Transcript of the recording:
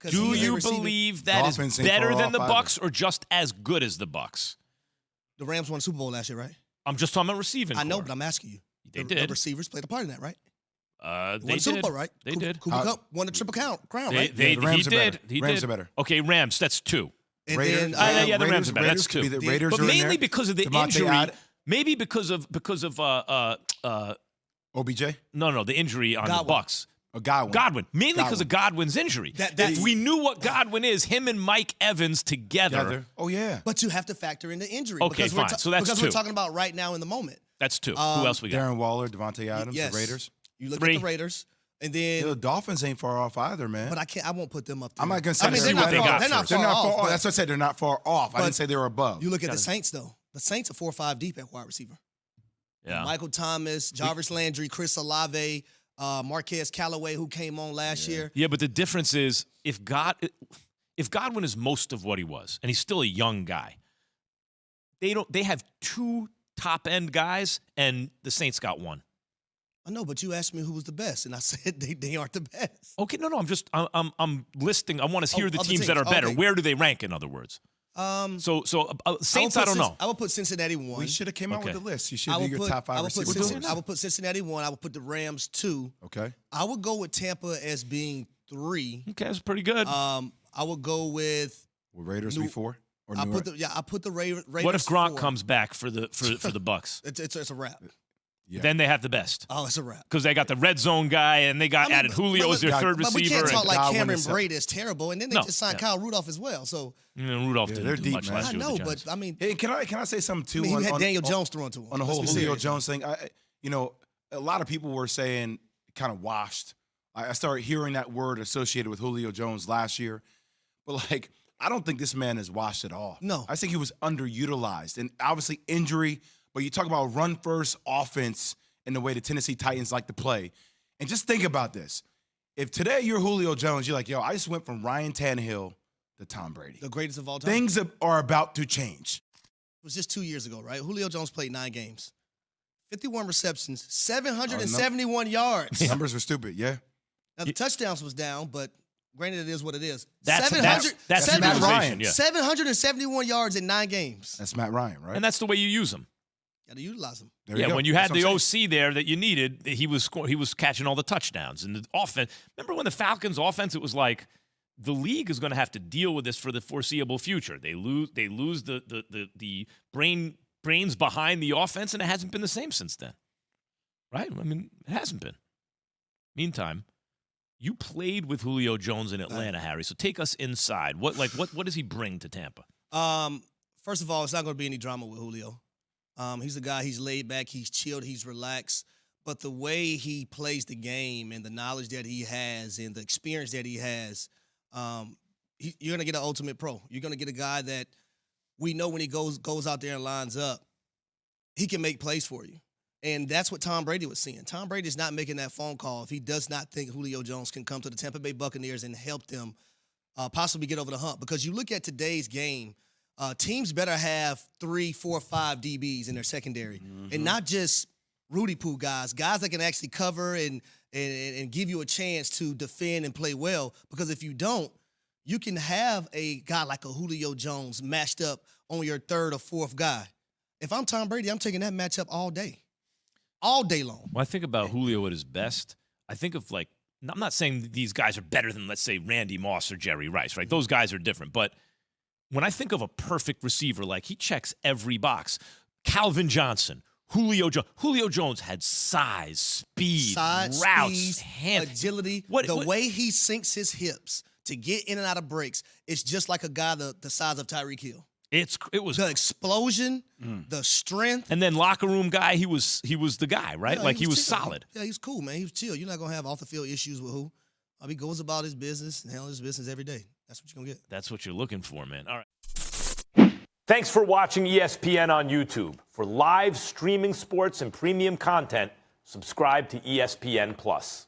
Do you believe that is better than the Bucs or just as good as the Bucs? The Rams won the Super Bowl last year, right? I'm just talking about receiving. I know, but I'm asking you. They did. The receivers played a part in that, right? They won the Super Bowl, right? They did. Cooper Kupp won the Triple Crown, right? The Rams are better. Rams are better. Okay, Rams, that's 2. And Raiders, then, the Rams are better. That's 2. The Raiders but are in mainly there. because of the Devontae injury. Adams. Maybe because of OBJ? No, the injury on the Bucs. Godwin. Mainly because of Godwin's injury. We knew what Godwin is, him and Mike Evans together. Oh, yeah. But you have to factor in the injury. Okay, fine. So that's because 2. we're talking about right now in the moment. That's 2. Who else we got? Darren Waller, Devontae Adams, yes. the Raiders. You look 3. at the Raiders, and then the Dolphins ain't far off either, man. But I won't put them up there. I'm not gonna say they're not far off. That's what I said. They're not far off. I didn't say they were above. You look at the Saints, though. The Saints are 4 or 5 deep at wide receiver. Yeah. Michael Thomas, Jarvis Landry, Chris Olave, Marquez Callaway, who came on last year. Yeah, but the difference is if Godwin is most of what he was, and he's still a young guy, they have 2 top-end guys, and the Saints got 1. I know, but you asked me who was the best, and I said they aren't the best. Okay, no, I'm listing. I want to hear the teams that are better. Okay. Where do they rank? In other words, Saints. I don't know. I would put Cincinnati 1. We should have came out with the list. You should do your top 5 I receivers. would put Cincinnati 1. I would put the Rams 2. Okay. I would go with Tampa as being 3. Okay, that's pretty good. I would go with. Would Raiders be 4? I put the Raiders. What if Gronk 4. comes back for the Bucs? It's a wrap. Yeah. Then they have the best. Oh, it's a wrap. Because they got the red zone guy, and they added Julio as their third receiver. But we can't talk and like Cameron Brate is terrible, and then they just signed yeah. Kyle Rudolph as well. So Rudolph didn't do much last year. I know, with the Giants. but I mean, hey, can I say something too? He had Daniel Jones thrown to him on the whole Julio Jones thing. A lot of people were saying kind of washed. I started hearing that word associated with Julio Jones last year, but I don't think this man is washed at all. No, I think he was underutilized, and obviously injury. But you talk about run first offense. In the way the Tennessee Titans like to play. And just think about this. If today you're Julio Jones, you're like, yo, I just went from Ryan Tannehill to Tom Brady. The greatest of all time. Things are about to change. It was just 2 years ago, right? Julio Jones played 9 games. 51 receptions, 771 yards. Numbers were stupid, yeah. Now, the touchdowns was down, but granted, it is what it is. That's Matt Ryan. Yeah. 771 yards in 9 games. That's Matt Ryan, right? And that's the way you use him. Got to utilize him. When you had the OC there that you needed, he was catching all the touchdowns. And the offense, remember when the Falcons' offense, it was like the league is going to have to deal with this for the foreseeable future. They lose the brains behind the offense, and it hasn't been the same since then. Right? I mean, it hasn't been. Meantime, you played with Julio Jones in Atlanta, Harry. So take us inside. What does he bring to Tampa? First of all, it's not going to be any drama with Julio. He's a guy, he's laid back, he's chilled, he's relaxed. But the way he plays the game and the knowledge that he has and the experience that he has, you're going to get an ultimate pro. You're going to get a guy that we know when he goes out there and lines up, he can make plays for you. And that's what Tom Brady was seeing. Tom Brady is not making that phone call if he does not think Julio Jones can come to the Tampa Bay Buccaneers and help them possibly get over the hump. Because you look at today's game, teams better have 3, 4, 5 DBs in their secondary, and not just Rudy Poo guys that can actually cover and give you a chance to defend and play well. Because if you don't, you can have a guy like a Julio Jones matched up on your 3rd or 4th guy. If I'm Tom Brady, I'm taking that matchup all day long. When I think about Julio at his best, I think of I'm not saying these guys are better than, let's say, Randy Moss or Jerry Rice, right? Those guys are different, but when I think of a perfect receiver, he checks every box. Calvin Johnson, Julio Jones had size, speed, routes, hands, agility. The way he sinks his hips to get in and out of breaks, it's just like a guy the size of Tyreek Hill. It was the explosion, the strength, and then locker room guy. He was the guy, right? Yeah, he was solid. Yeah, he's cool, man. He was chill. You're not gonna have off the field issues with who. He goes about his business and handles his business every day. That's what you're going to get. That's what you're looking for, man. All right. Thanks for watching ESPN on YouTube. For live streaming sports and premium content, subscribe to ESPN+.